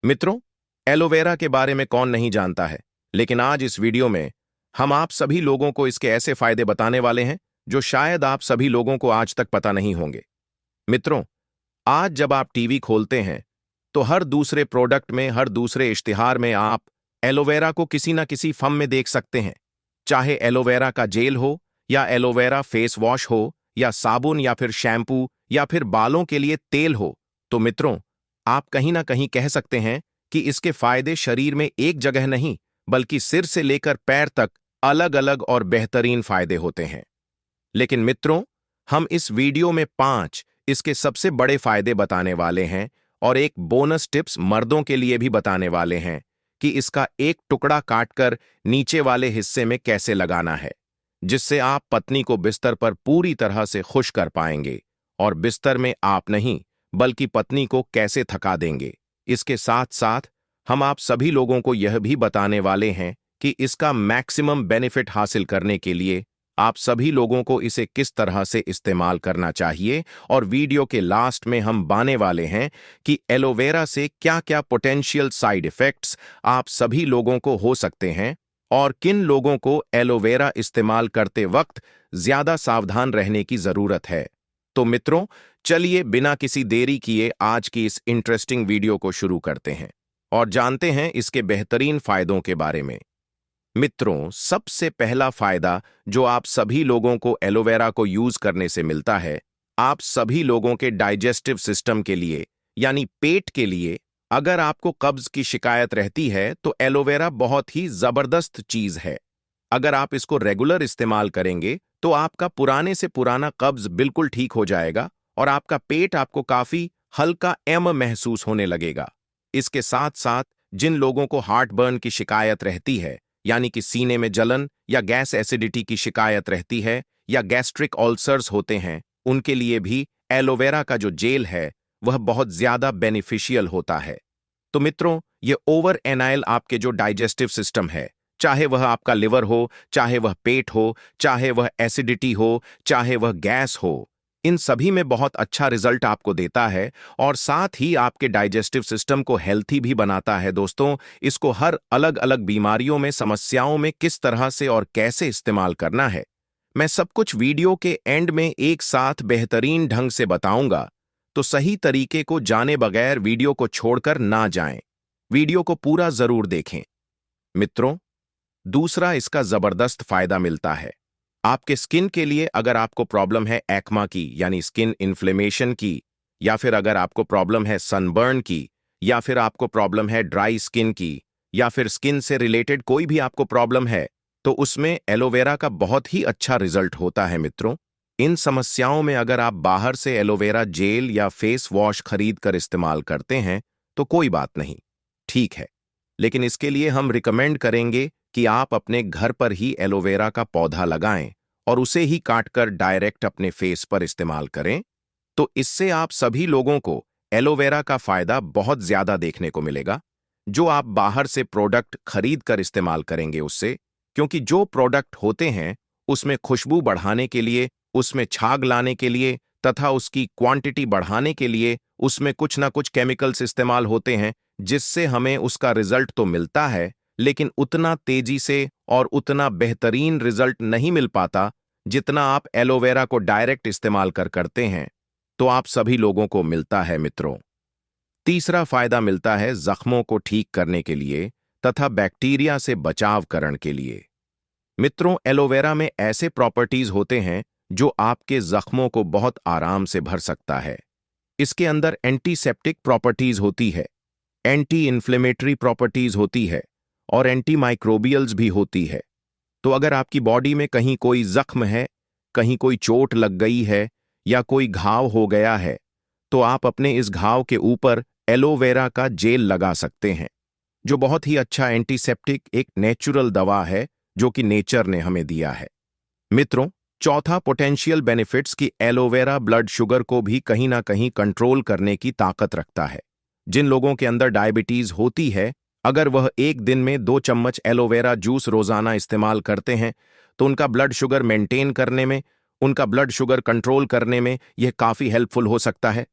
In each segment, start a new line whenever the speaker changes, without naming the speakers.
मित्रों, एलोवेरा के बारे में कौन नहीं जानता है, लेकिन आज इस वीडियो में हम आप सभी लोगों को इसके ऐसे फायदे बताने वाले हैं जो शायद आप सभी लोगों को आज तक पता नहीं होंगे। मित्रों, आज जब आप टीवी खोलते हैं तो हर दूसरे प्रोडक्ट में, हर दूसरे इश्तिहार में आप एलोवेरा को किसी ना किसी फॉर्म में देख सकते हैं। चाहे एलोवेरा का जेल हो, या एलोवेरा फेस वॉश हो, या साबुन, या फिर शैम्पू, या फिर बालों के लिए तेल हो, तो मित्रों, आप कहीं ना कहीं कह सकते हैं कि इसके फायदे शरीर में एक जगह नहीं, बल्कि सिर से लेकर पैर तक अलग अलग और बेहतरीन फायदे होते हैं। लेकिन मित्रों, हम इस वीडियो में 5 इसके सबसे बड़े फायदे बताने वाले हैं और एक बोनस टिप्स मर्दों के लिए भी बताने वाले हैं कि इसका एक टुकड़ा काटकर नीचे वाले हिस्से में कैसे लगाना है, जिससे आप पत्नी को बिस्तर पर पूरी तरह से खुश कर पाएंगे और बिस्तर में आप नहीं बल्कि पत्नी को कैसे थका देंगे। इसके साथ साथ हम आप सभी लोगों को यह भी बताने वाले हैं कि इसका मैक्सिमम बेनिफिट हासिल करने के लिए आप सभी लोगों को इसे किस तरह से इस्तेमाल करना चाहिए, और वीडियो के लास्ट में हम बाने वाले हैं कि एलोवेरा से क्या-क्या पोटेंशियल साइड इफेक्ट्स आप सभी लोगों को हो सकते हैं और किन लोगों को एलोवेरा इस्तेमाल करते वक्त ज्यादा सावधान रहने की जरूरत है। तो मित्रों, चलिए बिना किसी देरी किए आज की इस इंटरेस्टिंग वीडियो को शुरू करते हैं और जानते हैं इसके बेहतरीन फायदों के बारे में। मित्रों, सबसे पहला फायदा जो आप सभी लोगों को एलोवेरा को यूज करने से मिलता है, आप सभी लोगों के डाइजेस्टिव सिस्टम के लिए, यानी पेट के लिए। अगर आपको कब्ज की शिकायत रहती है तो एलोवेरा बहुत ही जबरदस्त चीज है। अगर आप इसको रेगुलर इस्तेमाल करेंगे तो आपका पुराने से पुराना कब्ज बिल्कुल ठीक हो जाएगा और आपका पेट आपको काफी हल्का महसूस होने लगेगा। इसके साथ साथ जिन लोगों को हार्ट बर्न की शिकायत रहती है, यानी कि सीने में जलन या गैस एसिडिटी की शिकायत रहती है, या गैस्ट्रिक अल्सर्स होते हैं, उनके लिए भी एलोवेरा का जो जेल है वह बहुत ज्यादा बेनिफिशियल होता है। तो मित्रों, ये ओवर एनाइल आपके जो डाइजेस्टिव सिस्टम है, चाहे वह आपका लिवर हो, चाहे वह पेट हो, चाहे वह एसिडिटी हो, चाहे वह गैस हो, इन सभी में बहुत अच्छा रिजल्ट आपको देता है और साथ ही आपके डाइजेस्टिव सिस्टम को हेल्थी भी बनाता है। दोस्तों, इसको हर अलग अलग बीमारियों में, समस्याओं में किस तरह से और कैसे इस्तेमाल करना है, मैं सब कुछ वीडियो के एंड में एक साथ बेहतरीन ढंग से बताऊंगा। तो सही तरीके को जाने बगैर वीडियो को छोड़कर ना जाएं, वीडियो को पूरा जरूर देखें। मित्रों, दूसरा इसका जबरदस्त फायदा मिलता है आपके स्किन के लिए। अगर आपको प्रॉब्लम है एक्मा की, यानी स्किन इन्फ्लेमेशन की, या फिर अगर आपको प्रॉब्लम है सनबर्न की, या फिर आपको प्रॉब्लम है ड्राई स्किन की, या फिर स्किन से रिलेटेड कोई भी आपको प्रॉब्लम है, तो उसमें एलोवेरा का बहुत ही अच्छा रिजल्ट होता है। मित्रों, इन समस्याओं में अगर आप बाहर से एलोवेरा जेल या फेस वॉश खरीद कर इस्तेमाल करते हैं तो कोई बात नहीं, ठीक है, लेकिन इसके लिए हम रिकमेंड करेंगे कि आप अपने घर पर ही एलोवेरा का पौधा लगाएं और उसे ही काटकर डायरेक्ट अपने फेस पर इस्तेमाल करें। तो इससे आप सभी लोगों को एलोवेरा का फायदा बहुत ज्यादा देखने को मिलेगा। जो आप बाहर से प्रोडक्ट खरीद कर इस्तेमाल करेंगे उससे, क्योंकि जो प्रोडक्ट होते हैं उसमें खुशबू बढ़ाने के लिए, उसमें छाग लाने के लिए तथा उसकी क्वांटिटी बढ़ाने के लिए उसमें कुछ ना कुछ केमिकल्स इस्तेमाल होते हैं, जिससे हमें उसका रिजल्ट तो मिलता है, लेकिन उतना तेजी से और उतना बेहतरीन रिजल्ट नहीं मिल पाता जितना आप एलोवेरा को डायरेक्ट इस्तेमाल कर करते हैं। तो आप सभी लोगों को मिलता है। मित्रों, तीसरा फायदा मिलता है जख्मों को ठीक करने के लिए तथा बैक्टीरिया से बचाव करने के लिए। मित्रों, एलोवेरा में ऐसे प्रॉपर्टीज होते हैं जो आपके जख्मों को बहुत आराम से भर सकता है। इसके अंदर एंटीसेप्टिक प्रॉपर्टीज होती है, एंटी इन्फ्लेमेटरी प्रॉपर्टीज होती है और एंटी माइक्रोबियल्स भी होती है। तो अगर आपकी बॉडी में कहीं कोई जख्म है, कहीं कोई चोट लग गई है या कोई घाव हो गया है, तो आप अपने इस घाव के ऊपर एलोवेरा का जेल लगा सकते हैं, जो बहुत ही अच्छा एंटीसेप्टिक एक नेचुरल दवा है जो कि नेचर ने हमें दिया है। मित्रों, चौथा पोटेंशियल बेनिफिट्स की एलोवेरा ब्लड शुगर को भी कहीं ना कहीं कंट्रोल करने की ताकत रखता है। जिन लोगों के अंदर डायबिटीज होती है, अगर वह एक दिन में 2 चम्मच एलोवेरा जूस रोजाना इस्तेमाल करते हैं तो उनका ब्लड शुगर मेंटेन करने में, उनका ब्लड शुगर कंट्रोल करने में यह काफी हेल्पफुल हो सकता है।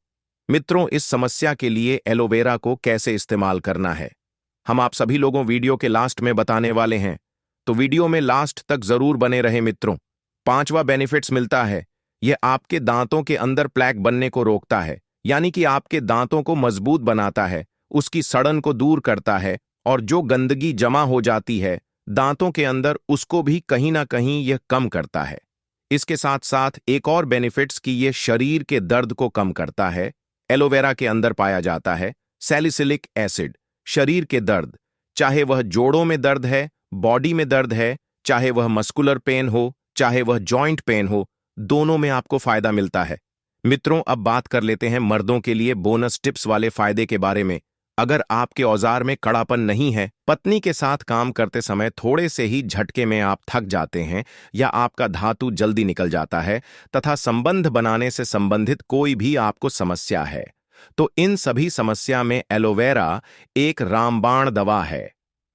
मित्रों, इस समस्या के लिए एलोवेरा को कैसे इस्तेमाल करना है, हम आप सभी लोगों वीडियो के लास्ट में बताने वाले हैं, तो वीडियो में लास्ट तक जरूर बने रहे मित्रों। पांचवा बेनिफिट्स मिलता है, यह आपके दांतों के अंदर प्लेक बनने को रोकता है, यानी कि आपके दांतों को मजबूत बनाता है, उसकी सड़न को दूर करता है, और जो गंदगी जमा हो जाती है दांतों के अंदर उसको भी कहीं ना कहीं यह कम करता है। इसके साथ साथ एक और बेनिफिट्स कि यह शरीर के दर्द को कम करता है। एलोवेरा के अंदर पाया जाता है सैलिसिलिक एसिड। शरीर के दर्द, चाहे वह जोड़ों में दर्द है, बॉडी में दर्द है, चाहे वह मस्कुलर पेन हो, चाहे वह जॉइंट पेन हो, दोनों में आपको फायदा मिलता है। मित्रों, अब बात कर लेते हैं मर्दों के लिए बोनस टिप्स वाले फायदे के बारे में। अगर आपके औजार में कड़ापन नहीं है, पत्नी के साथ काम करते समय थोड़े से ही झटके में आप थक जाते हैं, या आपका धातु जल्दी निकल जाता है, तथा संबंध बनाने से संबंधित कोई भी आपको समस्या है, तो इन सभी समस्या में एलोवेरा एक रामबाण दवा है।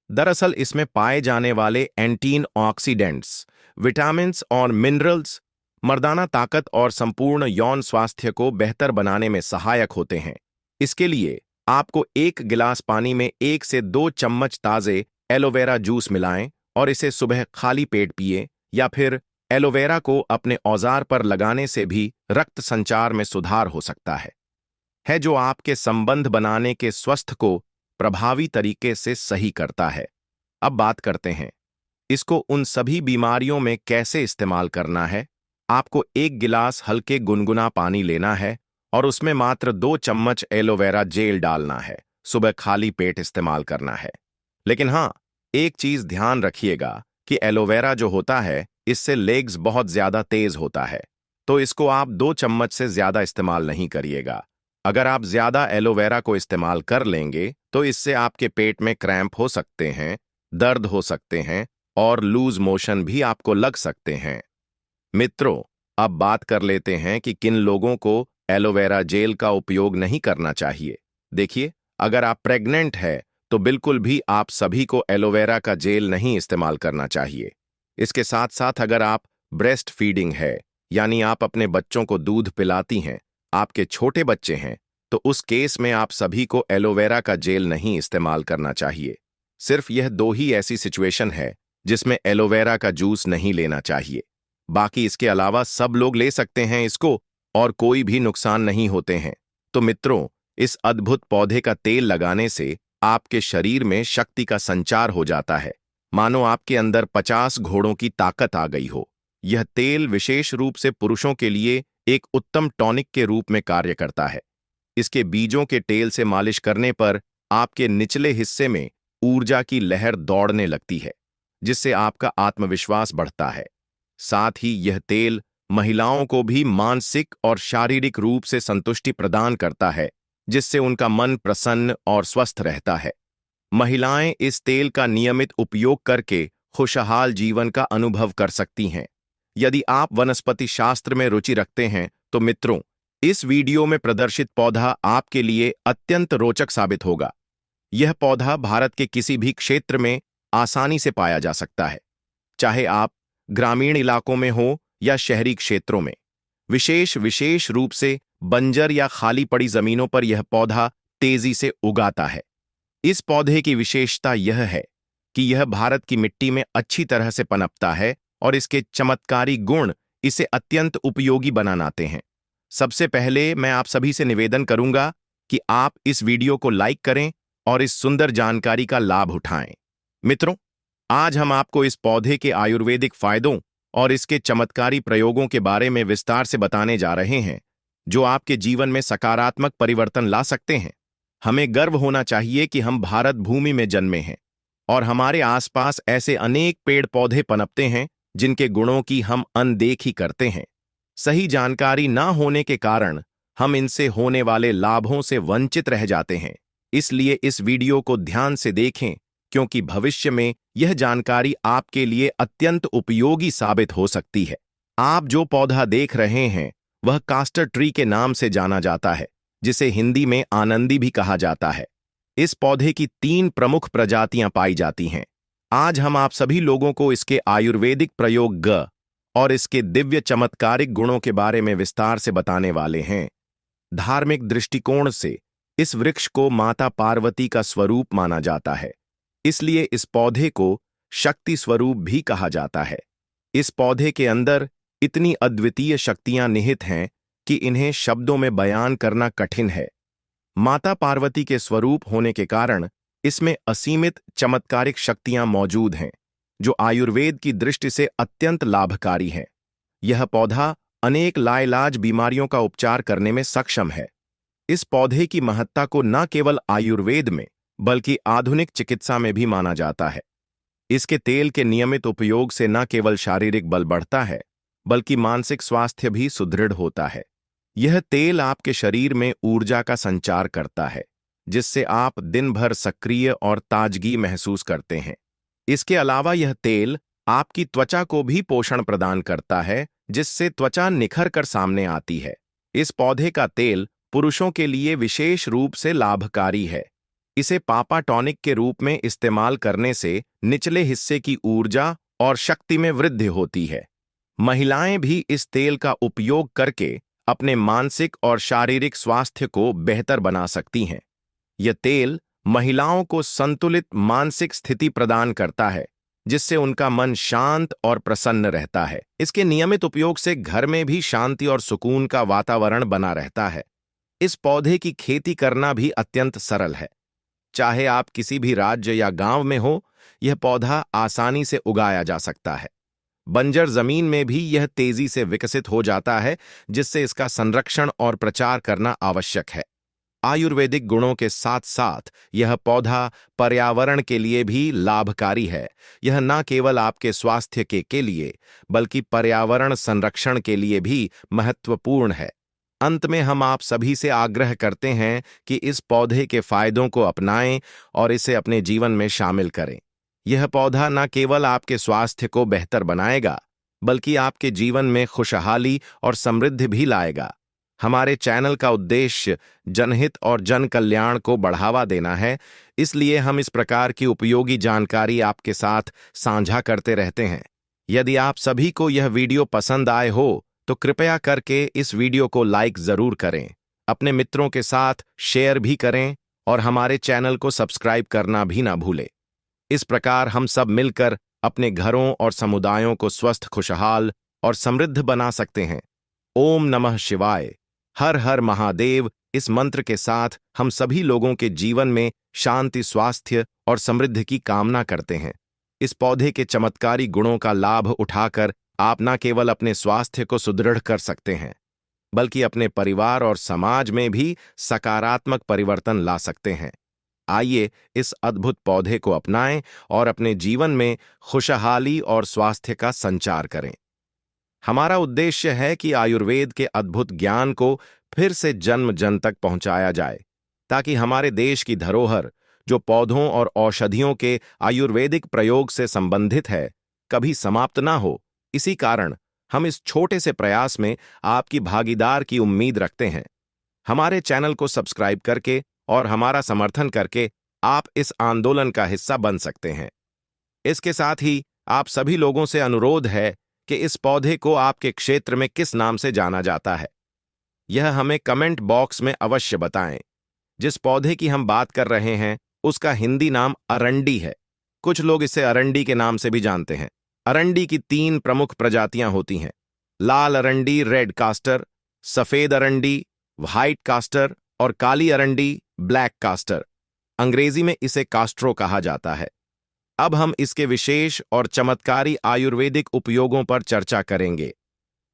दरअसल इसमें पाए जाने वाले एंटी ऑक्सीडेंट्स, विटामिन्स और मिनरल्स मर्दाना ताकत और संपूर्ण यौन स्वास्थ्य को बेहतर बनाने में सहायक होते हैं। इसके लिए आपको 1 गिलास पानी में 1 से 2 चम्मच ताजे एलोवेरा जूस मिलाएं और इसे सुबह खाली पेट पिए, या फिर एलोवेरा को अपने औजार पर लगाने से भी रक्त संचार में सुधार हो सकता है जो आपके संबंध बनाने के स्वस्थ को प्रभावी तरीके से सही करता है। अब बात करते हैं इसको उन सभी बीमारियों में कैसे इस्तेमाल करना है। आपको 1 गिलास हल्के गुनगुना पानी लेना है और उसमें मात्र 2 चम्मच एलोवेरा जेल डालना है। सुबह खाली पेट इस्तेमाल करना है। लेकिन हाँ, एक चीज ध्यान रखिएगा कि एलोवेरा जो होता है इससे लेग्स बहुत ज्यादा तेज होता है, तो इसको आप 2 चम्मच से ज्यादा इस्तेमाल नहीं करिएगा। अगर आप ज्यादा एलोवेरा को इस्तेमाल कर लेंगे तो इससे आपके पेट में क्रैम्प हो सकते हैं, दर्द हो सकते हैं और लूज मोशन भी आपको लग सकते हैं। मित्रों, अब बात कर लेते हैं कि किन लोगों को एलोवेरा जेल का उपयोग नहीं करना चाहिए। देखिए, अगर आप प्रेग्नेंट है तो बिल्कुल भी आप सभी को एलोवेरा का जेल नहीं इस्तेमाल करना चाहिए। इसके साथ साथ अगर आप ब्रेस्ट फीडिंग है, यानी आप अपने बच्चों को दूध पिलाती हैं, आपके छोटे बच्चे हैं, तो उस केस में आप सभी को एलोवेरा का जेल नहीं इस्तेमाल करना चाहिए। सिर्फ यह 2 ही ऐसी सिचुएशन है जिसमें एलोवेरा का जूस नहीं लेना चाहिए। बाकी इसके अलावा सब लोग ले सकते हैं इसको और कोई भी नुकसान नहीं होते हैं। तो मित्रों, इस अद्भुत पौधे का तेल लगाने से आपके शरीर में शक्ति का संचार हो जाता है, मानो आपके अंदर 50 घोड़ों की ताकत आ गई हो। यह तेल विशेष रूप से पुरुषों के लिए एक उत्तम टॉनिक के रूप में कार्य करता है। इसके बीजों के तेल से मालिश करने पर आपके निचले हिस्से में ऊर्जा की लहर दौड़ने लगती है, जिससे आपका आत्मविश्वास बढ़ता है। साथ ही यह तेल महिलाओं को भी मानसिक और शारीरिक रूप से संतुष्टि प्रदान करता है, जिससे उनका मन प्रसन्न और स्वस्थ रहता है। महिलाएं इस तेल का नियमित उपयोग करके खुशहाल जीवन का अनुभव कर सकती हैं। यदि आप वनस्पति शास्त्र में रुचि रखते हैं तो मित्रों, इस वीडियो में प्रदर्शित पौधा आपके लिए अत्यंत रोचक साबित होगा। यह पौधा भारत के किसी भी क्षेत्र में आसानी से पाया जा सकता है, चाहे आप ग्रामीण इलाकों में हो या शहरी क्षेत्रों में। विशेष रूप से बंजर या खाली पड़ी जमीनों पर यह पौधा तेजी से उगाता है। इस पौधे की विशेषता यह है कि यह भारत की मिट्टी में अच्छी तरह से पनपता है और इसके चमत्कारी गुण इसे अत्यंत उपयोगी बनाते हैं। सबसे पहले मैं आप सभी से निवेदन करूंगा कि आप इस वीडियो को लाइक करें और इस सुंदर जानकारी का लाभ उठाएं। मित्रों, आज हम आपको इस पौधे के आयुर्वेदिक फायदों और इसके चमत्कारी प्रयोगों के बारे में विस्तार से बताने जा रहे हैं, जो आपके जीवन में सकारात्मक परिवर्तन ला सकते हैं। हमें गर्व होना चाहिए कि हम भारत भूमि में जन्मे हैं और हमारे आसपास ऐसे अनेक पेड़ पौधे पनपते हैं जिनके गुणों की हम अनदेखी करते हैं। सही जानकारी ना होने के कारण हम इनसे होने वाले लाभों से वंचित रह जाते हैं। इसलिए इस वीडियो को ध्यान से देखें, क्योंकि भविष्य में यह जानकारी आपके लिए अत्यंत उपयोगी साबित हो सकती है। आप जो पौधा देख रहे हैं वह कास्टर ट्री के नाम से जाना जाता है, जिसे हिंदी में आनंदी भी कहा जाता है। इस पौधे की 3 प्रमुख प्रजातियां पाई जाती हैं। आज हम आप सभी लोगों को इसके आयुर्वेदिक प्रयोग और इसके दिव्य चमत्कारिक गुणों के बारे में विस्तार से बताने वाले हैं। धार्मिक दृष्टिकोण से इस वृक्ष को माता पार्वती का स्वरूप माना जाता है, इसलिए इस पौधे को शक्ति स्वरूप भी कहा जाता है। इस पौधे के अंदर इतनी अद्वितीय शक्तियां निहित हैं कि इन्हें शब्दों में बयान करना कठिन है। माता पार्वती के स्वरूप होने के कारण इसमें असीमित चमत्कारिक शक्तियां मौजूद हैं, जो आयुर्वेद की दृष्टि से अत्यंत लाभकारी है। यह पौधा अनेक लाइलाज बीमारियों का उपचार करने में सक्षम है। इस पौधे की महत्ता को न केवल आयुर्वेद में बल्कि आधुनिक चिकित्सा में भी माना जाता है। इसके तेल के नियमित उपयोग से न केवल शारीरिक बल बढ़ता है बल्कि मानसिक स्वास्थ्य भी सुदृढ़ होता है। यह तेल आपके शरीर में ऊर्जा का संचार करता है, जिससे आप दिन भर सक्रिय और ताजगी महसूस करते हैं। इसके अलावा यह तेल आपकी त्वचा को भी पोषण प्रदान करता है, जिससे त्वचा निखर कर सामने आती है। इस पौधे का तेल पुरुषों के लिए विशेष रूप से लाभकारी है। इसे पापा टॉनिक के रूप में इस्तेमाल करने से निचले हिस्से की ऊर्जा और शक्ति में वृद्धि होती है। महिलाएं भी इस तेल का उपयोग करके अपने मानसिक और शारीरिक स्वास्थ्य को बेहतर बना सकती हैं। यह तेल महिलाओं को संतुलित मानसिक स्थिति प्रदान करता है, जिससे उनका मन शांत और प्रसन्न रहता है। इसके नियमित उपयोग से घर में भी शांति और सुकून का वातावरण बना रहता है। इस पौधे की खेती करना भी अत्यंत सरल है। चाहे आप किसी भी राज्य या गांव में हो, यह पौधा आसानी से उगाया जा सकता है। बंजर जमीन में भी यह तेजी से विकसित हो जाता है, जिससे इसका संरक्षण और प्रचार करना आवश्यक है। आयुर्वेदिक गुणों के साथ साथ यह पौधा पर्यावरण के लिए भी लाभकारी है। यह न केवल आपके स्वास्थ्य के लिए बल्कि पर्यावरण संरक्षण के लिए भी महत्वपूर्ण है। अंत में हम आप सभी से आग्रह करते हैं कि इस पौधे के फायदों को अपनाएं और इसे अपने जीवन में शामिल करें। यह पौधा न केवल आपके स्वास्थ्य को बेहतर बनाएगा बल्कि आपके जीवन में खुशहाली और समृद्धि भी लाएगा। हमारे चैनल का उद्देश्य जनहित और जन कल्याण को बढ़ावा देना है, इसलिए हम इस प्रकार की उपयोगी जानकारी आपके साथ साझा करते रहते हैं। यदि आप सभी को यह वीडियो पसंद आए हो तो कृपया करके इस वीडियो को लाइक जरूर करें, अपने मित्रों के साथ शेयर भी करें और हमारे चैनल को सब्सक्राइब करना भी ना भूलें। इस प्रकार हम सब मिलकर अपने घरों और समुदायों को स्वस्थ, खुशहाल और समृद्ध बना सकते हैं। ओम नमः शिवाय, हर हर महादेव। इस मंत्र के साथ हम सभी लोगों के जीवन में शांति, स्वास्थ्य और समृद्धि की कामना करते हैं। इस पौधे के चमत्कारी गुणों का लाभ उठाकर आप न केवल अपने स्वास्थ्य को सुदृढ़ कर सकते हैं बल्कि अपने परिवार और समाज में भी सकारात्मक परिवर्तन ला सकते हैं। आइए इस अद्भुत पौधे को अपनाएं और अपने जीवन में खुशहाली और स्वास्थ्य का संचार करें। हमारा उद्देश्य है कि आयुर्वेद के अद्भुत ज्ञान को फिर से जन्म जन तक पहुंचाया जाए, ताकि हमारे देश की धरोहर, जो पौधों और औषधियों के आयुर्वेदिक प्रयोग से संबंधित है, कभी समाप्त ना हो। इसी कारण हम इस छोटे से प्रयास में आपकी भागीदार की उम्मीद रखते हैं। हमारे चैनल को सब्सक्राइब करके और हमारा समर्थन करके आप इस आंदोलन का हिस्सा बन सकते हैं। इसके साथ ही आप सभी लोगों से अनुरोध है कि इस पौधे को आपके क्षेत्र में किस नाम से जाना जाता है, यह हमें कमेंट बॉक्स में अवश्य बताएं। जिस पौधे की हम बात कर रहे हैं उसका हिंदी नाम अरंडी है। कुछ लोग इसे अरंडी के नाम से भी जानते हैं। अरंडी की 3 प्रमुख प्रजातियां होती हैं: लाल अरंडी रेड कास्टर, सफेद अरंडी व्हाइट कास्टर और काली अरंडी ब्लैक कास्टर। अंग्रेजी में इसे कास्ट्रो कहा जाता है। अब हम इसके विशेष और चमत्कारी आयुर्वेदिक उपयोगों पर चर्चा करेंगे।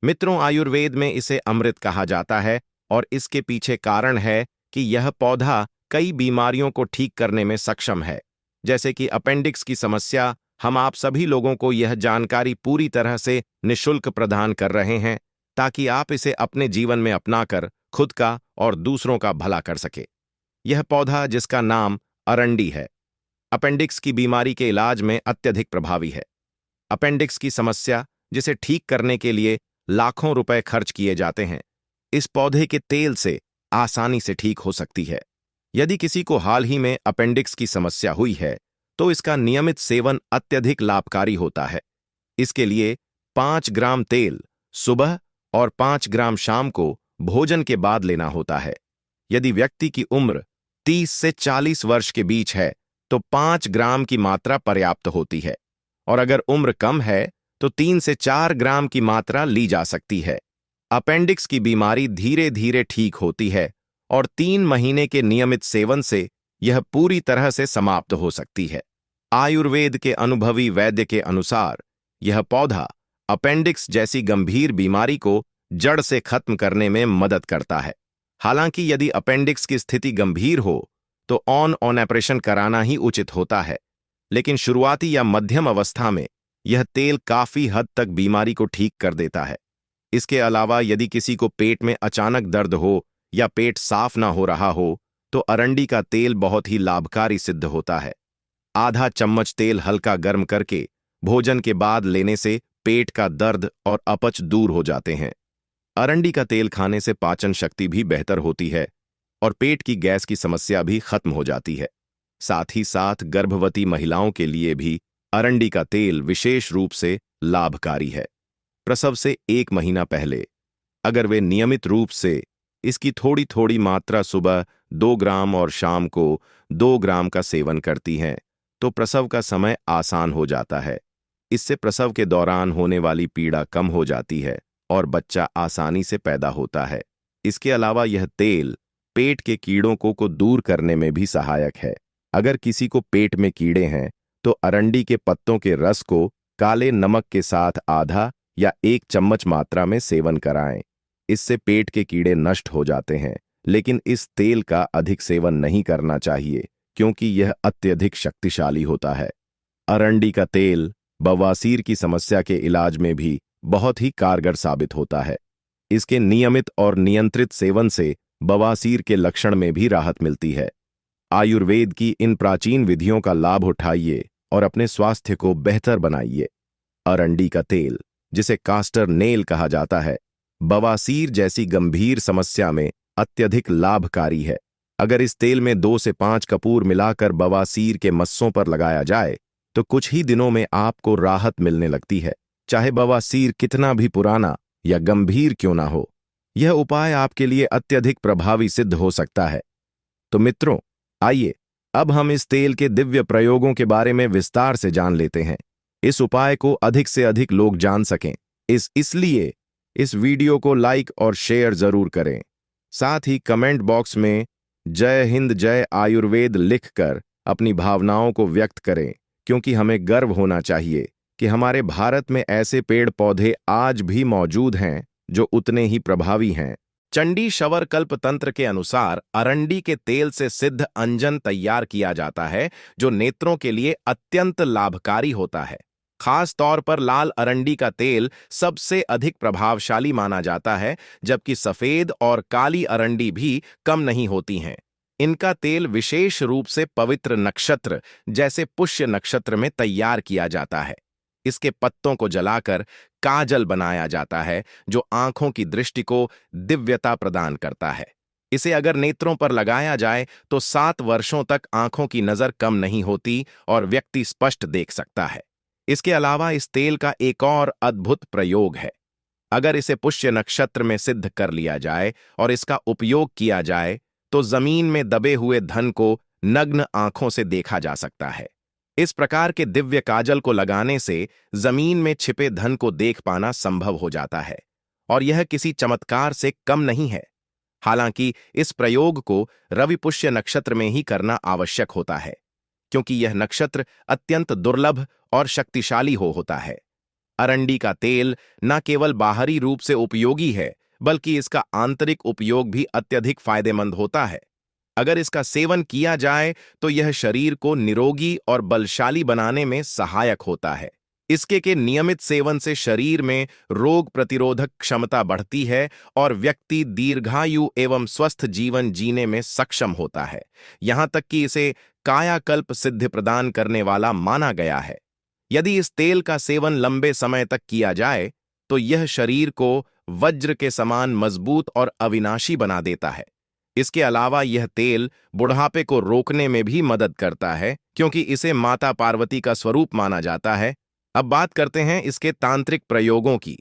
मित्रों, आयुर्वेद में इसे अमृत कहा जाता है और इसके पीछे कारण है कि यह पौधा कई बीमारियों को ठीक करने में सक्षम है, जैसे कि अपेंडिक्स की समस्या। हम आप सभी लोगों को यह जानकारी पूरी तरह से निःशुल्क प्रदान कर रहे हैं, ताकि आप इसे अपने जीवन में अपनाकर खुद का और दूसरों का भला कर सके। यह पौधा, जिसका नाम अरंडी है, अपेंडिक्स की बीमारी के इलाज में अत्यधिक प्रभावी है। अपेंडिक्स की समस्या, जिसे ठीक करने के लिए लाखों रुपए खर्च किए जाते हैं, इस पौधे के तेल से आसानी से ठीक हो सकती है। यदि किसी को हाल ही में अपेंडिक्स की समस्या हुई है तो इसका नियमित सेवन अत्यधिक लाभकारी होता है। इसके लिए 5 ग्राम तेल सुबह और 5 ग्राम शाम को भोजन के बाद लेना होता है। यदि व्यक्ति की उम्र 30 से 40 वर्ष के बीच है तो 5 ग्राम की मात्रा पर्याप्त होती है, और अगर उम्र कम है तो 3 से 4 ग्राम की मात्रा ली जा सकती है। अपेंडिक्स की बीमारी धीरे धीरे ठीक होती है और 3 महीने के नियमित सेवन से यह पूरी तरह से समाप्त हो सकती है। आयुर्वेद के अनुभवी वैद्य के अनुसार यह पौधा अपेंडिक्स जैसी गंभीर बीमारी को जड़ से खत्म करने में मदद करता है। हालांकि यदि अपेंडिक्स की स्थिति गंभीर हो तो ऑन ऑपरेशन कराना ही उचित होता है, लेकिन शुरुआती या मध्यम अवस्था में यह तेल काफी हद तक बीमारी को ठीक कर देता है। इसके अलावा यदि किसी को पेट में अचानक दर्द हो या पेट साफ ना हो रहा हो तो अरंडी का तेल बहुत ही लाभकारी सिद्ध होता है। आधा चम्मच तेल हल्का गर्म करके भोजन के बाद लेने से पेट का दर्द और अपच दूर हो जाते हैं। अरंडी का तेल खाने से पाचन शक्ति भी बेहतर होती है और पेट की गैस की समस्या भी खत्म हो जाती है। साथ ही साथ गर्भवती महिलाओं के लिए भी अरंडी का तेल विशेष रूप से लाभकारी है। प्रसव से 1 महीना पहले अगर वे नियमित रूप से इसकी थोड़ी थोड़ी मात्रा सुबह 2 ग्राम और शाम को 2 ग्राम का सेवन करती हैं तो प्रसव का समय आसान हो जाता है। इससे प्रसव के दौरान होने वाली पीड़ा कम हो जाती है और बच्चा आसानी से पैदा होता है। इसके अलावा यह तेल पेट के कीड़ों को दूर करने में भी सहायक है। अगर किसी को पेट में कीड़े हैं तो अरंडी के पत्तों के रस को काले नमक के साथ आधा या 1 चम्मच मात्रा में सेवन कराएं। इससे पेट के कीड़े नष्ट हो जाते हैं, लेकिन इस तेल का अधिक सेवन नहीं करना चाहिए क्योंकि यह अत्यधिक शक्तिशाली होता है। अरंडी का तेल बवासीर की समस्या के इलाज में भी बहुत ही कारगर साबित होता है। इसके नियमित और नियंत्रित सेवन से बवासीर के लक्षण में भी राहत मिलती है। आयुर्वेद की इन प्राचीन विधियों का लाभ उठाइए और अपने स्वास्थ्य को बेहतर बनाइए। अरंडी का तेल, जिसे कास्टर नेल कहा जाता है, बवासीर जैसी गंभीर समस्या में अत्यधिक लाभकारी है। अगर इस तेल में 2 से 5 कपूर मिलाकर बवासीर के मस्सों पर लगाया जाए तो कुछ ही दिनों में आपको राहत मिलने लगती है, चाहे बवासीर कितना भी पुराना या गंभीर क्यों ना हो। यह उपाय आपके लिए अत्यधिक प्रभावी सिद्ध हो सकता है। तो मित्रों, आइए अब हम इस तेल के दिव्य प्रयोगों के बारे में विस्तार से जान लेते हैं। इस उपाय को अधिक से अधिक लोग जान सकें, इसलिए इस वीडियो को लाइक और शेयर जरूर करें। साथ ही कमेंट बॉक्स में जय हिंद जय आयुर्वेद लिखकर अपनी भावनाओं को व्यक्त करें, क्योंकि हमें गर्व होना चाहिए कि हमारे भारत में ऐसे पेड़ पौधे आज भी मौजूद हैं जो उतने ही प्रभावी हैं। चंडी शवर कल्प तंत्र के अनुसार अरंडी के तेल से सिद्ध अंजन तैयार किया जाता है जो नेत्रों के लिए अत्यंत लाभकारी होता है। खास तौर पर लाल अरंडी का तेल सबसे अधिक प्रभावशाली माना जाता है, जबकि सफेद और काली अरंडी भी कम नहीं होती हैं। इनका तेल विशेष रूप से पवित्र नक्षत्र जैसे पुष्य नक्षत्र में तैयार किया जाता है। इसके पत्तों को जलाकर काजल बनाया जाता है जो आंखों की दृष्टि को दिव्यता प्रदान करता है। इसे अगर नेत्रों पर लगाया जाए तो 7 वर्षों तक आंखों की नजर कम नहीं होती और व्यक्ति स्पष्ट देख सकता है। इसके अलावा इस तेल का एक और अद्भुत प्रयोग है। अगर इसे पुष्य नक्षत्र में सिद्ध कर लिया जाए और इसका उपयोग किया जाए तो जमीन में दबे हुए धन को नग्न आंखों से देखा जा सकता है। इस प्रकार के दिव्य काजल को लगाने से जमीन में छिपे धन को देख पाना संभव हो जाता है, और यह किसी चमत्कार से कम नहीं है। हालांकि इस प्रयोग को रवि पुष्य नक्षत्र में ही करना आवश्यक होता है, क्योंकि यह नक्षत्र अत्यंत दुर्लभ और शक्तिशाली होता है। अरंडी का तेल न केवल बाहरी रूप से उपयोगी है, बल्कि इसका आंतरिक उपयोग भी अत्यधिक फायदेमंद होता है। अगर इसका सेवन किया जाए तो यह शरीर को निरोगी और बलशाली बनाने में सहायक होता है। इसके के नियमित सेवन से शरीर में रोग प्रतिरोधक क्षमता बढ़ती है और व्यक्ति दीर्घायु एवं स्वस्थ जीवन जीने में सक्षम होता है। यहां तक कि इसे कायाकल्प सिद्धि प्रदान करने वाला माना गया है। यदि इस तेल का सेवन लंबे समय तक किया जाए तो यह शरीर को वज्र के समान मजबूत और अविनाशी बना देता है। इसके अलावा यह तेल बुढ़ापे को रोकने में भी मदद करता है, क्योंकि इसे माता पार्वती का स्वरूप माना जाता है। अब बात करते हैं इसके तांत्रिक प्रयोगों की।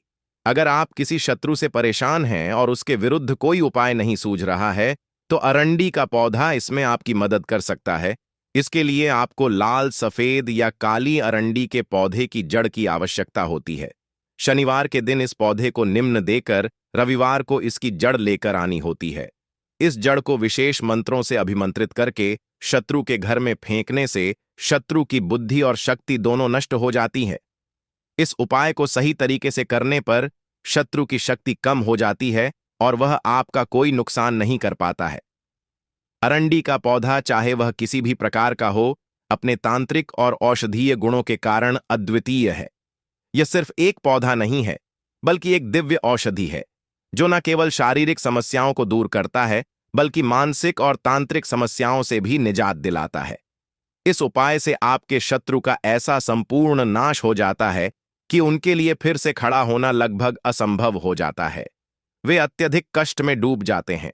अगर आप किसी शत्रु से परेशान हैं और उसके विरुद्ध कोई उपाय नहीं सूझ रहा है, तो अरंडी का पौधा इसमें आपकी मदद कर सकता है। इसके लिए आपको लाल, सफेद या काली अरंडी के पौधे की जड़ की आवश्यकता होती है। शनिवार के दिन इस पौधे को निम्न देकर रविवार को इसकी जड़ लेकर आनी होती है। इस जड़ को विशेष मंत्रों से अभिमंत्रित करके शत्रु के घर में फेंकने से शत्रु की बुद्धि और शक्ति दोनों नष्ट हो जाती है। इस उपाय को सही तरीके से करने पर शत्रु की शक्ति कम हो जाती है और वह आपका कोई नुकसान नहीं कर पाता है। अरंडी का पौधा, चाहे वह किसी भी प्रकार का हो, अपने तांत्रिक और औषधीय गुणों के कारण अद्वितीय है। यह सिर्फ एक पौधा नहीं है, बल्कि एक दिव्य औषधि है, जो न केवल शारीरिक समस्याओं को दूर करता है, बल्कि मानसिक और तांत्रिक समस्याओं से भी निजात दिलाता है। इस उपाय से आपके शत्रु का ऐसा संपूर्ण नाश हो जाता है कि उनके लिए फिर से खड़ा होना लगभग असंभव हो जाता है। वे अत्यधिक कष्ट में डूब जाते हैं।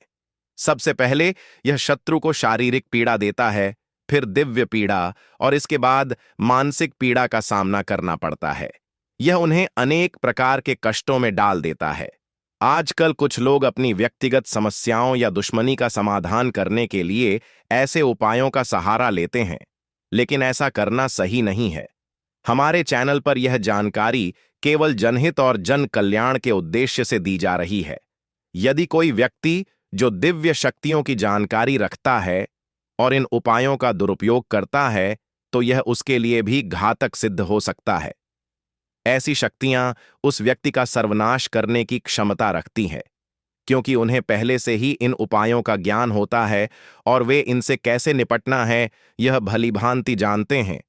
सबसे पहले यह शत्रु को शारीरिक पीड़ा देता है, फिर दिव्य पीड़ा और इसके बाद मानसिक पीड़ा का सामना करना पड़ता है। यह उन्हें अनेक प्रकार के कष्टों में डाल देता है। आजकल कुछ लोग अपनी व्यक्तिगत समस्याओं या दुश्मनी का समाधान करने के लिए ऐसे उपायों का सहारा लेते हैं, लेकिन ऐसा करना सही नहीं है। हमारे चैनल पर यह जानकारी केवल जनहित और जन कल्याण के उद्देश्य से दी जा रही है। यदि कोई व्यक्ति जो दिव्य शक्तियों की जानकारी रखता है और इन उपायों का दुरुपयोग करता है, तो यह उसके लिए भी घातक सिद्ध हो सकता है। ऐसी शक्तियां उस व्यक्ति का सर्वनाश करने की क्षमता रखती हैं, क्योंकि उन्हें पहले से ही इन उपायों का ज्ञान होता है और वे इनसे कैसे निपटना है यह भलीभांति जानते हैं।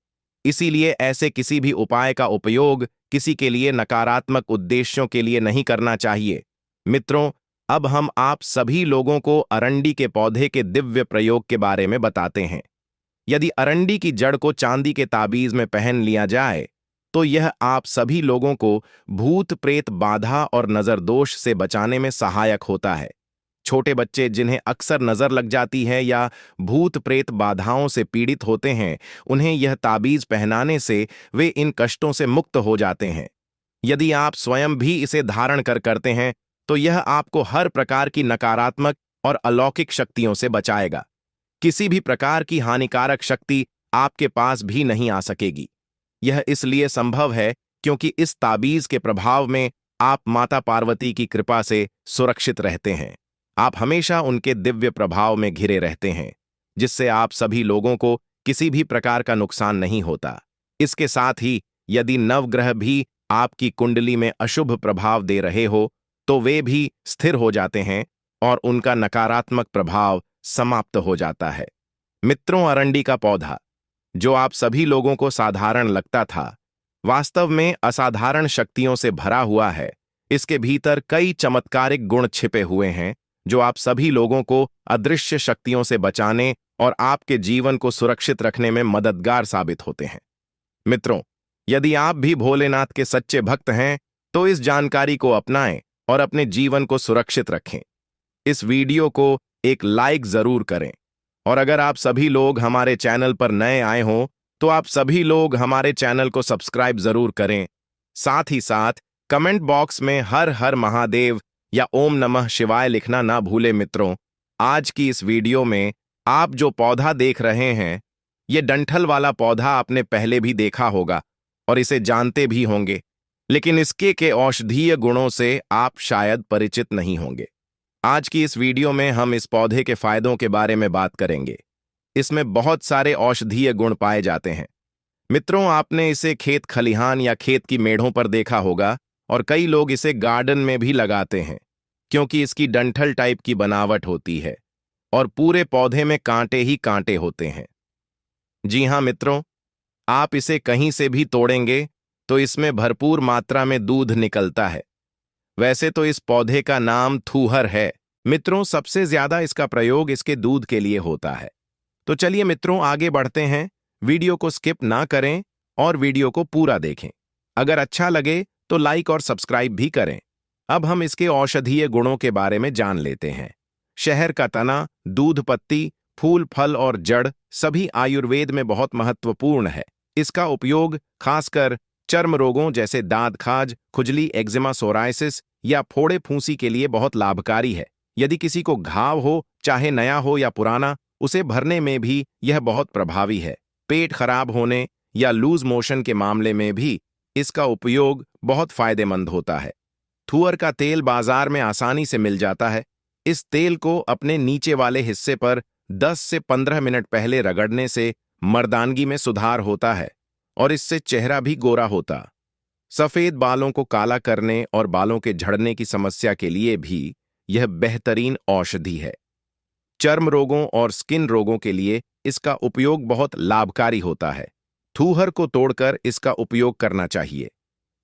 इसीलिए ऐसे किसी भी उपाय का उपयोग किसी के लिए नकारात्मक उद्देश्यों के लिए नहीं करना चाहिए। मित्रों, अब हम आप सभी लोगों को अरंडी के पौधे के दिव्य प्रयोग के बारे में बताते हैं। यदि अरंडी की जड़ को चांदी के ताबीज में पहन लिया जाए, तो यह आप सभी लोगों को भूत प्रेत बाधा और नजर दोष से बचाने में सहायक होता है। छोटे बच्चे जिन्हें अक्सर नजर लग जाती है या भूत प्रेत बाधाओं से पीड़ित होते हैं, उन्हें यह ताबीज पहनाने से वे इन कष्टों से मुक्त हो जाते हैं। यदि आप स्वयं भी इसे धारण करते हैं, तो यह आपको हर प्रकार की नकारात्मक और अलौकिक शक्तियों से बचाएगा। किसी भी प्रकार की हानिकारक शक्ति आपके पास भी नहीं आ सकेगी। यह इसलिए संभव है क्योंकि इस ताबीज के प्रभाव में आप माता पार्वती की कृपा से सुरक्षित रहते हैं। आप हमेशा उनके दिव्य प्रभाव में घिरे रहते हैं, जिससे आप सभी लोगों को किसी भी प्रकार का नुकसान नहीं होता। इसके साथ ही यदि नवग्रह भी आपकी कुंडली में अशुभ प्रभाव दे रहे हो, तो वे भी स्थिर हो जाते हैं और उनका नकारात्मक प्रभाव समाप्त हो जाता है। मित्रों, अरंडी का पौधा, जो आप सभी लोगों को साधारण लगता था, वास्तव में असाधारण शक्तियों से भरा हुआ है। इसके भीतर कई चमत्कारिक गुण छिपे हुए हैं, जो आप सभी लोगों को अदृश्य शक्तियों से बचाने और आपके जीवन को सुरक्षित रखने में मददगार साबित होते हैं। मित्रों, यदि आप भी भोलेनाथ के सच्चे भक्त हैं, तो इस जानकारी को अपनाएं और अपने जीवन को सुरक्षित रखें। इस वीडियो को एक लाइक जरूर करें, और अगर आप सभी लोग हमारे चैनल पर नए आए हों, तो आप सभी लोग हमारे चैनल को सब्सक्राइब जरूर करें। साथ ही साथ कमेंट बॉक्स में हर हर महादेव या ओम नमः शिवाय लिखना ना भूलें। मित्रों, आज की इस वीडियो में आप जो पौधा देख रहे हैं, ये डंठल वाला पौधा आपने पहले भी देखा होगा और इसे जानते भी होंगे, लेकिन इसके के औषधीय गुणों से आप शायद परिचित नहीं होंगे। आज की इस वीडियो में हम इस पौधे के फायदों के बारे में बात करेंगे। इसमें बहुत सारे औषधीय गुण पाए जाते हैं। मित्रों, आपने इसे खेत खलिहान या खेत की मेढ़ों पर देखा होगा, और कई लोग इसे गार्डन में भी लगाते हैं, क्योंकि इसकी डंठल टाइप की बनावट होती है और पूरे पौधे में कांटे ही कांटे होते हैं। जी हां मित्रों, आप इसे कहीं से भी तोड़ेंगे तो इसमें भरपूर मात्रा में दूध निकलता है। वैसे तो इस पौधे का नाम थूहर है। मित्रों, सबसे ज्यादा इसका प्रयोग इसके दूध के लिए होता है। तो चलिए मित्रों, आगे बढ़ते हैं। वीडियो को स्किप ना करें और वीडियो को पूरा देखें। अगर अच्छा लगे तो लाइक और सब्सक्राइब भी करें। अब हम इसके औषधीय गुणों के बारे में जान लेते हैं। शहर का तना, दूध पत्ती, फूल, फल और जड़ सभी आयुर्वेद में बहुत महत्वपूर्ण है। इसका उपयोग खासकर चर्म रोगों जैसे दाद खाज, खुजली, एक्जिमा, सोराइसिस या फोड़े फूंसी के लिए बहुत लाभकारी है। यदि किसी को घाव हो, चाहे नया हो या पुराना, उसे भरने में भी यह बहुत प्रभावी है। पेट खराब होने या लूज मोशन के मामले में भी इसका उपयोग बहुत फायदेमंद होता है। थूअर का तेल बाजार में आसानी से मिल जाता है। इस तेल को अपने नीचे वाले हिस्से पर 10 से 15 मिनट पहले रगड़ने से मर्दानगी में सुधार होता है और इससे चेहरा भी गोरा होता। सफेद बालों को काला करने और बालों के झड़ने की समस्या के लिए भी यह बेहतरीन औषधि है। चर्म रोगों और स्किन रोगों के लिए इसका उपयोग बहुत लाभकारी होता है। थूहर को तोड़कर इसका उपयोग करना चाहिए।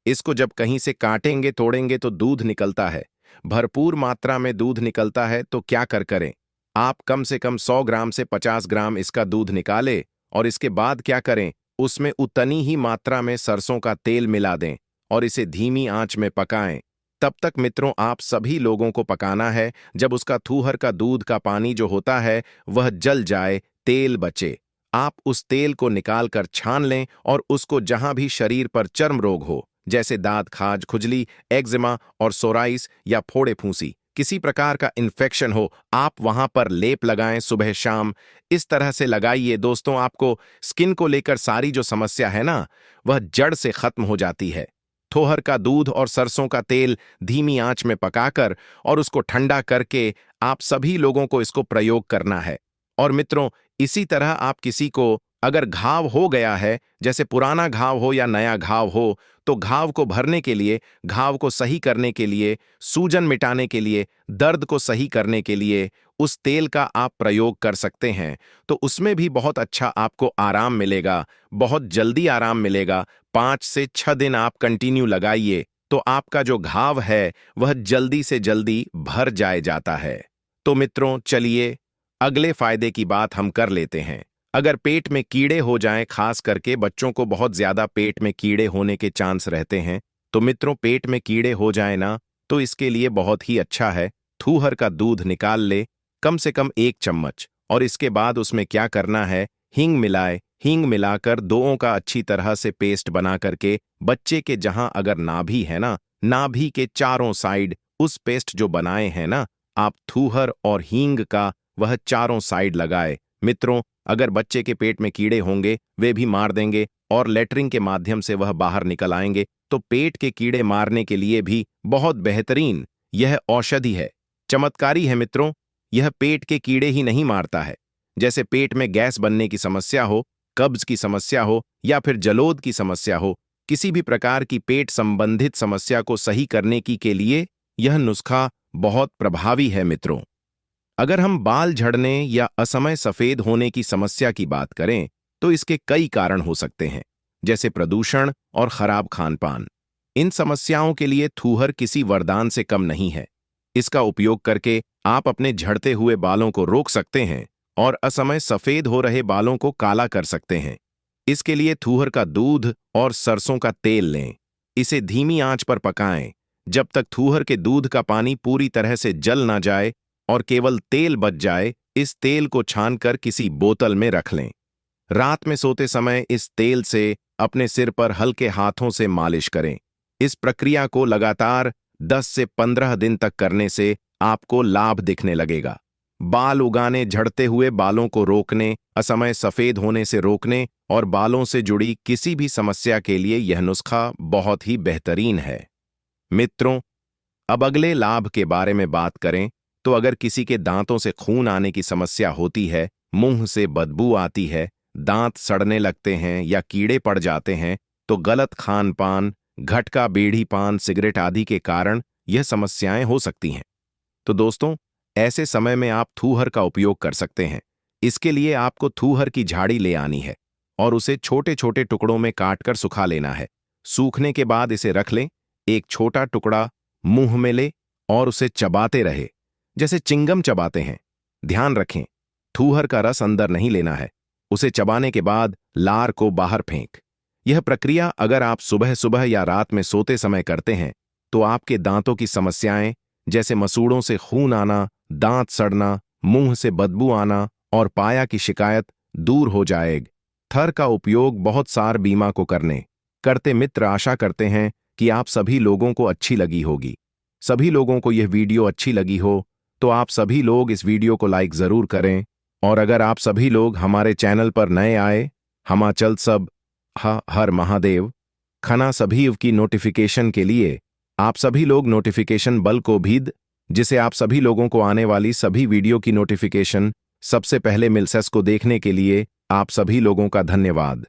इसको जब कहीं से काटेंगे तोड़ेंगे तो दूध निकलता है, भरपूर मात्रा में दूध निकलता है। तो क्या करें, आप कम से कम 100 ग्राम से 50 ग्राम इसका दूध निकालें और इसके बाद क्या करें, उसमें उतनी ही मात्रा में सरसों का तेल मिला दें और इसे धीमी आंच में पकाएं। तब तक मित्रों आप सभी लोगों को पकाना है जब उसका थूहर का दूध का पानी जो होता है वह जल जाए, तेल बचे। आप उस तेल को निकाल कर छान लें और उसको जहां भी शरीर पर चर्म रोग हो, जैसे दांत खाज, खुजली, एक्जिमा और सोराइस या फोड़े फूंसी, किसी प्रकार का इन्फेक्शन हो, आप वहां पर लेप लगाएं सुबह शाम। इस तरह से लगाइए दोस्तों, आपको स्किन को लेकर सारी जो समस्या है ना, वह जड़ से खत्म हो जाती है। थोहर का दूध और सरसों का तेल धीमी आंच में पकाकर और उसको ठंडा करके आप सभी लोगों को इसको प्रयोग करना है। और मित्रों, इसी तरह आप किसी को अगर घाव हो गया है, जैसे पुराना घाव हो या नया घाव हो, तो घाव को भरने के लिए, घाव को सही करने के लिए, सूजन मिटाने के लिए, दर्द को सही करने के लिए उस तेल का आप प्रयोग कर सकते हैं। तो उसमें भी बहुत अच्छा आपको आराम मिलेगा, बहुत जल्दी आराम मिलेगा। 5 से 6 दिन आप कंटिन्यू लगाइए तो आपका जो घाव है वह जल्दी से जल्दी भर जाता है। तो मित्रों चलिए अगले फायदे की बात हम कर लेते हैं। अगर पेट में कीड़े हो जाएं, खास करके बच्चों को बहुत ज्यादा पेट में कीड़े होने के चांस रहते हैं, तो मित्रों पेट में कीड़े हो जाए ना, तो इसके लिए बहुत ही अच्छा है, थूहर का दूध निकाल ले, कम से कम 1 चम्मच, और इसके बाद उसमें क्या करना है, हींग मिलाए। हींग मिलाकर दोनों का अच्छी तरह से पेस्ट बना करके बच्चे के जहां अगर नाभि है ना, नाभि के चारों साइड उस पेस्ट जो बनाए हैं ना, आप थूहर और हींग का वह चारों साइड लगाए। मित्रों अगर बच्चे के पेट में कीड़े होंगे वे भी मार देंगे और लेटरिन के माध्यम से वह बाहर निकल आएंगे। तो पेट के कीड़े मारने के लिए भी बहुत बेहतरीन यह औषधि है, चमत्कारी है मित्रों। यह पेट के कीड़े ही नहीं मारता है, जैसे पेट में गैस बनने की समस्या हो, कब्ज की समस्या हो या फिर जलोद की समस्या हो, किसी भी प्रकार की पेट संबंधित समस्या को सही करने की के लिए यह नुस्खा बहुत प्रभावी है मित्रों। अगर हम बाल झड़ने या असमय सफेद होने की समस्या की बात करें तो इसके कई कारण हो सकते हैं, जैसे प्रदूषण और खराब खानपान। इन समस्याओं के लिए थूहर किसी वरदान से कम नहीं है। इसका उपयोग करके आप अपने झड़ते हुए बालों को रोक सकते हैं और असमय सफेद हो रहे बालों को काला कर सकते हैं। इसके लिए थूहर का दूध और सरसों का तेल लें, इसे धीमी आंच पर पकाएं जब तक थूहर के दूध का पानी पूरी तरह से जल ना जाए और केवल तेल बच जाए। इस तेल को छानकर किसी बोतल में रख लें। रात में सोते समय इस तेल से अपने सिर पर हल्के हाथों से मालिश करें। इस प्रक्रिया को लगातार 10 से 15 दिन तक करने से आपको लाभ दिखने लगेगा। बाल उगाने, झड़ते हुए बालों को रोकने, असमय सफेद होने से रोकने और बालों से जुड़ी किसी भी समस्या के लिए यह नुस्खा बहुत ही बेहतरीन है। मित्रों अब अगले लाभ के बारे में बात करें तो अगर किसी के दांतों से खून आने की समस्या होती है, मुंह से बदबू आती है, दांत सड़ने लगते हैं या कीड़े पड़ जाते हैं, तो गलत खान पान, घटका, बीड़ी, पान, सिगरेट आदि के कारण यह समस्याएं हो सकती हैं। तो दोस्तों ऐसे समय में आप थूहर का उपयोग कर सकते हैं। इसके लिए आपको थूहर की झाड़ी ले आनी है और उसे छोटे छोटे टुकड़ों में काटकर सुखा लेना है। सूखने के बाद इसे रख लें, एक छोटा टुकड़ा मुंह में ले और उसे चबाते रहे जैसे चिंगम चबाते हैं। ध्यान रखें थूहर का रस अंदर नहीं लेना है। उसे चबाने के बाद लार को बाहर फेंक। यह प्रक्रिया अगर आप सुबह सुबह या रात में सोते समय करते हैं तो आपके दांतों की समस्याएं जैसे मसूड़ों से खून आना, दांत सड़ना, मुंह से बदबू आना और पाया की शिकायत दूर हो जाएगी। थर का उपयोग बहुत सार बीमा को करने, करते मित्र आशा करते हैं कि आप सभी लोगों को अच्छी लगी होगी। सभी लोगों को यह वीडियो अच्छी लगी हो तो आप सभी लोग इस वीडियो को लाइक जरूर करें। और अगर आप सभी लोग हमारे चैनल पर नए आए, हिमाचल सब हर महादेव खना सभी की नोटिफिकेशन के लिए आप सभी लोग नोटिफिकेशन बल को भी जिसे आप सभी लोगों को आने वाली सभी वीडियो की नोटिफिकेशन सबसे पहले मिल सके। को देखने के लिए आप सभी लोगों का धन्यवाद।